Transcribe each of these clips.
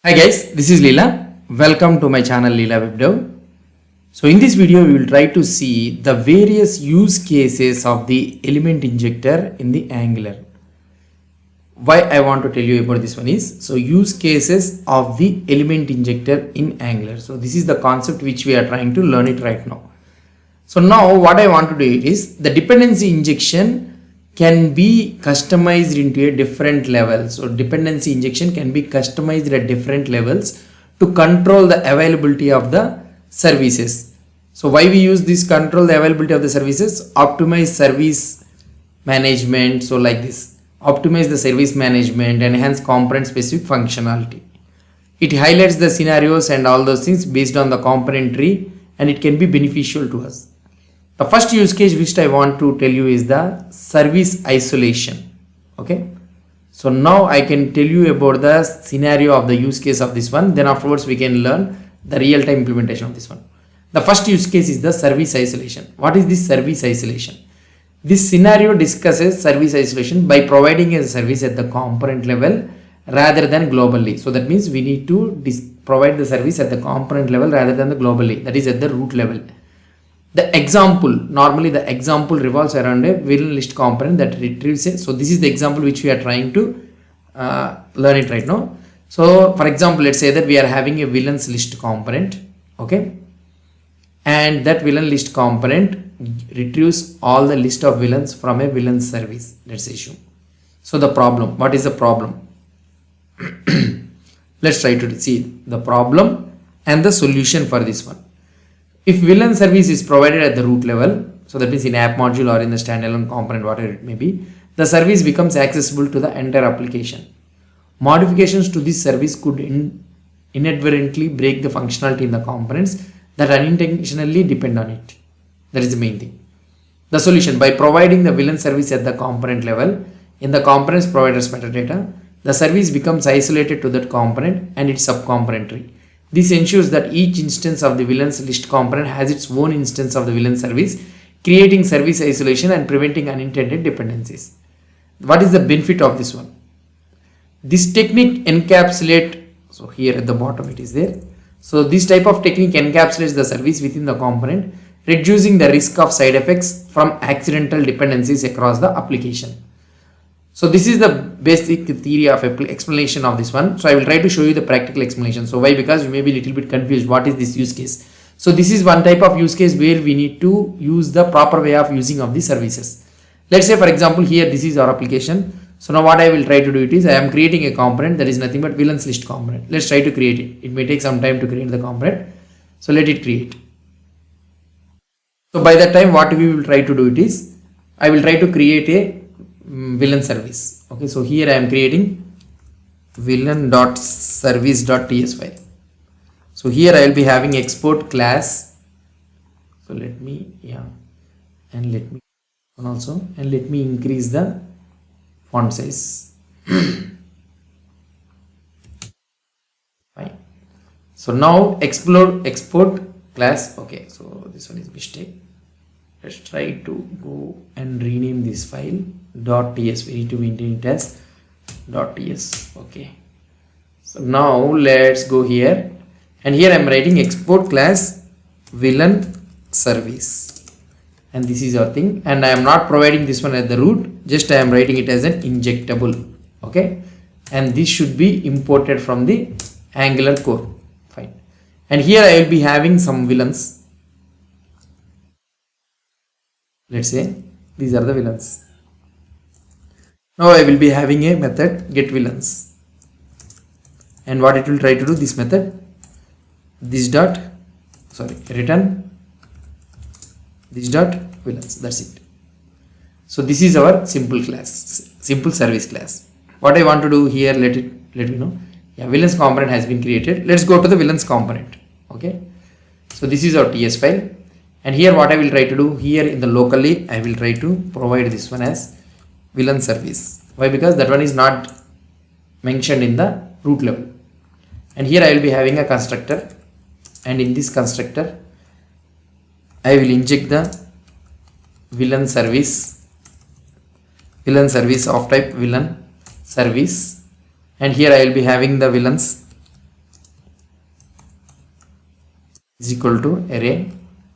Hi guys, this is Leela. Welcome to my channel Leela WebDev. So in this video we will try to see the various use cases of the element injector in the Angular. Why I want to tell you about this one is, so use cases of the element injector in Angular. So this is the concept which we are trying to learn it right now. So now what I want to do is, the dependency injection can be customized into a different level. So dependency injection can be customized at different levels to control the availability of the services. So why we use this control the availability of the services? Optimize service management. So like this, optimize the service management, enhance component specific functionality. It highlights the scenarios and all those things based on the component tree, and it can be beneficial to us. The first use case which I want to tell you is the service isolation. Okay. So now I can tell you about the scenario of the use case of this one. Then afterwards we can learn the real-time implementation of this one. The first use case is the service isolation. What is this service isolation? This scenario discusses service isolation by providing a service at the component level rather than globally. So that means we need to provide the service at the component level rather than the globally, that is at the root level. The example, normally the example revolves around a villain list component that retrieves it. So this is the example which we are trying to learn it right now. So for example, let's say that we are having a villains list component, okay, and that villain list component retrieves all the list of villains from a villain service, let's assume. So the problem, what is the problem? Let's try to see the problem and the solution for this one. If villain service is provided at the root level, so that means in app module or in the standalone component, whatever it may be, the service becomes accessible to the entire application. Modifications to this service could inadvertently break the functionality in the components that unintentionally depend on it. That is the main thing. The solution: by providing the villain service at the component level in the components provider's metadata, the service becomes isolated to that component and its subcomponent tree. This ensures that each instance of the villains list component has its own instance of the villain service, creating service isolation and preventing unintended dependencies. What is the benefit of this one? This technique encapsulates, so here at the bottom it is there. So this type of technique encapsulates the service within the component, reducing the risk of side effects from accidental dependencies across the application. So this is the basic theory of explanation of this one. So I will try to show you the practical explanation. So why? Because you may be a little bit confused. What is this use case? So this is one type of use case where we need to use the proper way of using of the services. Let's say for example here this is our application. So now what I will try to do it is, I am creating a component that is nothing but villains list component. Let's try to create it. It may take some time to create the component. So let it create. So by that time what we will try to do it is, I will try to create a villain service. Okay, so here I am creating villain.service.ts file. So here I will be having export class. So let me, and let me also, and let me increase the font size. Fine. So now export class. Okay, so this one is mistake. Let's try to go and rename this file .ts. We need to maintain it as .ts. Okay. So now let's go here, and here I am writing export class villain service, and this is our thing. And I am not providing this one at the root. Just I am writing it as an injectable. Okay. And this should be imported from the Angular core. Fine. And here I will be having some villains. Let's say these are the villains. Now I will be having a method get villains, and what it will try to do, this method, return this dot villains. That's it. So this is our simple class, simple service class. What I want to do here, let me know. Yeah, villains component has been created. Let's go to the villains component. Okay. So this is our TS file. And here what I will try to do, here in the locally I will try to provide this one as villain service. Why? Because that one is not mentioned in the root level. And here I will be having a constructor, and in this constructor I will inject the villain service of type villain service, and here I will be having the villains is equal to array,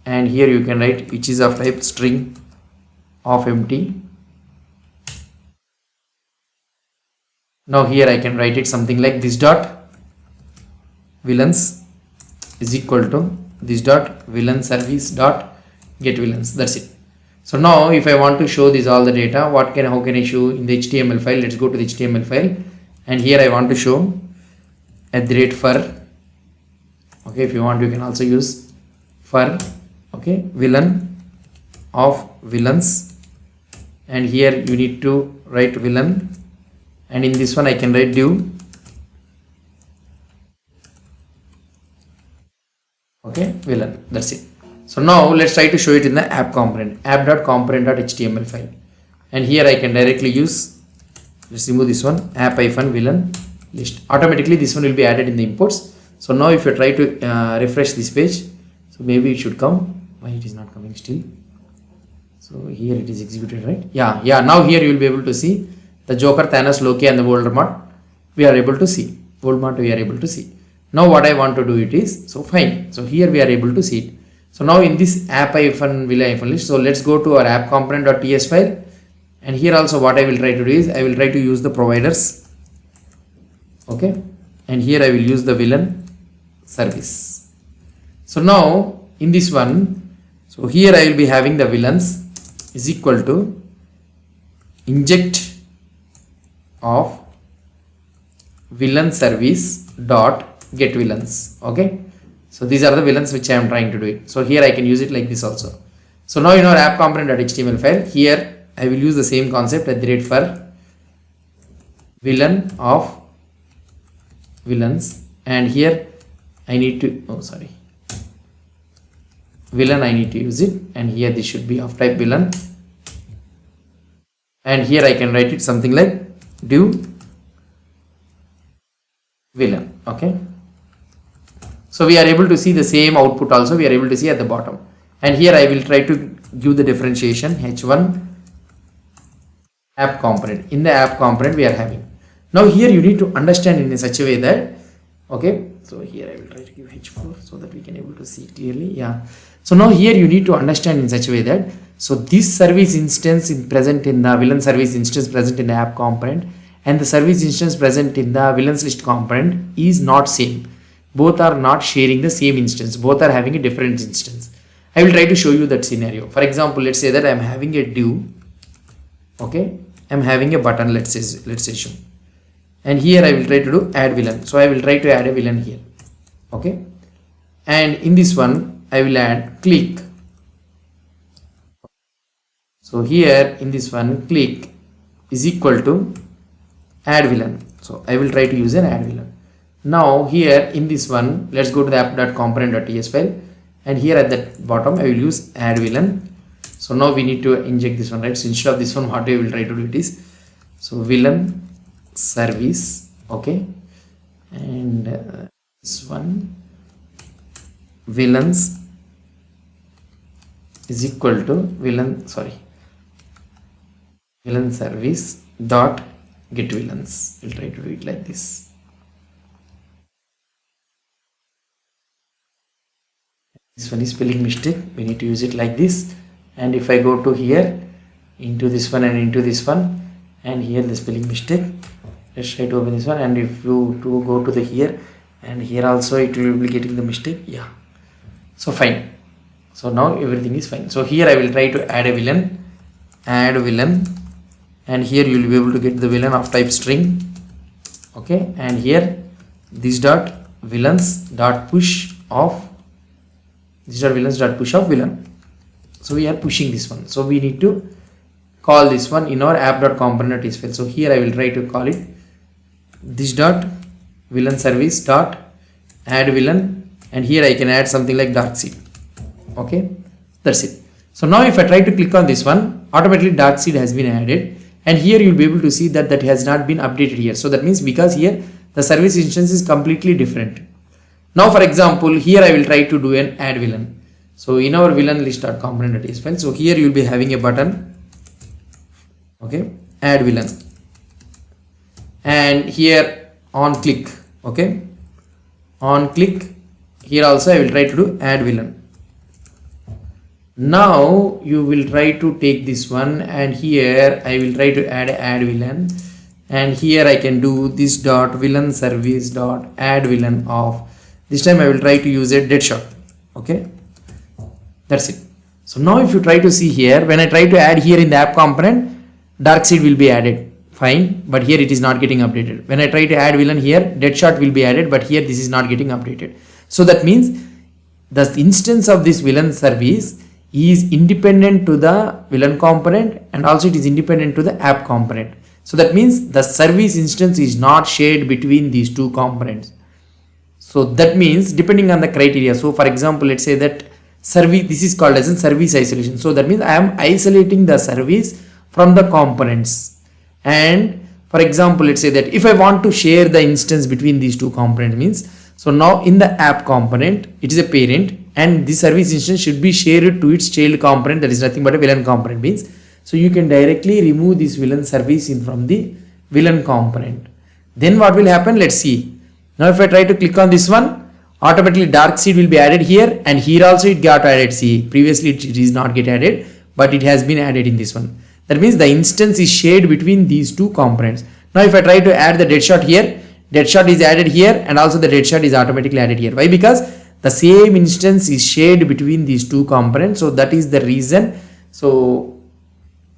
and here you can write which is of type string of empty. Now here I can write it something like this dot villains is equal to this dot villain service dot get villains. That's it. So now if I want to show this all the data, how can I show in the HTML file? Let's go to the HTML file, and here I want to show @for. Okay, if you want you can also use for. Okay, villain of villains, and here you need to write villain, and in this one I can write div. Okay, villain. That's it. So now let's try to show it in the app component, app.component.html file, and here I can directly use, let's remove this one, app-villain list. Automatically this one will be added in the imports. So now if you try to refresh this page, so maybe it should come. Why it is not coming still? So here it is executed, right? Yeah, now here you will be able to see the Joker, Thanos, Loki and the Voldemort we are able to see. Now what I want to do it is, so fine, so here we are able to see it. So now in this app-villain list, so let's go to our app component.ts file, and here also what I will try to do is I will try to use the providers. Okay, and here I will use the villain service. So now in this one, so here I will be having the villains is equal to inject of villain service dot get villains. Okay, so these are the villains which I am trying to do it. So here I can use it like this also. So now in our app component.html file, here I will use the same concept @for villain of villains, and here I need to villain I need to use it, and here this should be of type villain, and here I can write it something like div villain. Okay, so we are able to see the same output also we are able to see at the bottom, and here I will try to give the differentiation h1 app component. In the app component we are having, now here you need to understand in such a way that, okay, so here I will try to give h4 so that we can able to see clearly. Yeah, so now here you need to understand in such a way that, so this service instance is present in the villain service instance present in the app component, and the service instance present in the villains list component is not same. Both are not sharing the same instance, both are having a different instance. I will try to show you that scenario. For example, let's say that I am having a div. Okay, I am having a button, let's say, and here I will try to do add villain. So I will try to add a villain here. Okay, and in this one I will add click. So here in this one click is equal to add villain. So I will try to use an add villain. Now here in this one, let's go to the app.component.ts file, and here at the bottom I will use add villain. So now we need to inject this one, right? So instead of this one, what we will try to do it is, so villain service, okay, and this one villains is equal to villain service dot get villains. We'll try to do it like this. This one is spelling mistake, we need to use it like this. And if I go to here into this one and into this one, and here the spelling mistake, let's try to open this one, and if you to go to the here and here also it will be getting the mistake. Yeah, so fine, so now everything is fine. So here I will try to add villain, and here you will be able to get the villain of type string. Okay, and here this dot villains dot push of villain. So we are pushing this one, so we need to call this one in our app.component.ts file. So here I will try to call it this dot villain service dot add villain, and here I can add something like dot seed. Okay, that's it. So now if I try to click on this one, automatically dot seed has been added, and here you will be able to see that has not been updated here. So that means because here the service instance is completely different. Now for example, here I will try to do an add villain. So in our villain list.component.ts file, so here you will be having a button, okay, add villain, and here on click, okay, on click, Here also I will try to do add villain. Now you will try to take this one, and here I will try to add villain, and here I can do this dot villain service dot add villain of. This time I will try to use a dead shot. Okay, that's it. So now if you try to see here, when I try to add here in the app component, dark seed will be added, fine, but here it is not getting updated. When I try to add villain here, dead shot will be added, but here this is not getting updated. So that means the instance of this villain service is independent to the villain component, and also it is independent to the app component. So that means the service instance is not shared between these two components. So that means depending on the criteria. So for example, let's say that service, this is called as a service isolation. So that means I am isolating the service from the components. And for example, let's say that if I want to share the instance between these two components, means, so now in the app component, it is a parent, and this service instance should be shared to its child component, that is nothing but a villain component, means. So you can directly remove this villain service in from the villain component. Then what will happen? Let's see. Now if I try to click on this one, automatically dark seed will be added here, and here also it got added. See, previously it is not get added, but it has been added in this one. That means the instance is shared between these two components. Now if I try to add the dead shot here, dead shot is added here, and also the dead shot is automatically added here. Why? Because the same instance is shared between these two components. So that is the reason. So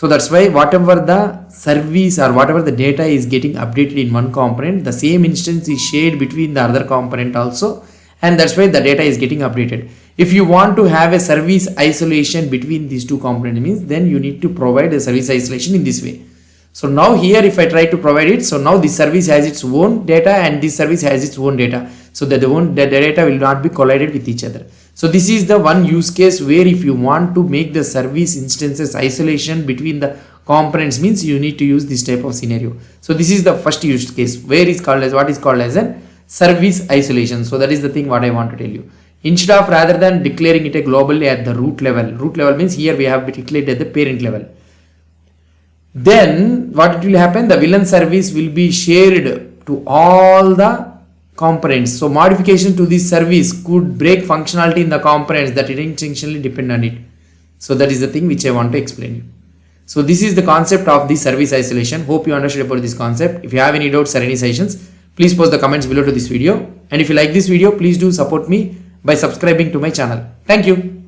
that's why whatever the service or whatever the data is getting updated in one component, the same instance is shared between the other component also, and that's why the data is getting updated. If you want to have a service isolation between these two components, means then you need to provide a service isolation in this way. So now here if I try to provide it, so now this service has its own data and this service has its own data, so that the data will not be collided with each other. So this is the one use case where if you want to make the service instances isolation between the components, means you need to use this type of scenario. So this is the first use case where is called as what is called as a service isolation. So that is the thing what I want to tell you. Instead of rather than declaring it a globally at the root level means here we have declared at the parent level. Then what it will happen, the villain service will be shared to all the components. So modification to this service could break functionality in the components that intentionally depend on it. So that is the thing which I want to explain you. So this is the concept of the service isolation. Hope you understood about this concept. If you have any doubts or any suggestions, please post the comments below to this video. And if you like this video, please do support me by subscribing to my channel. Thank you.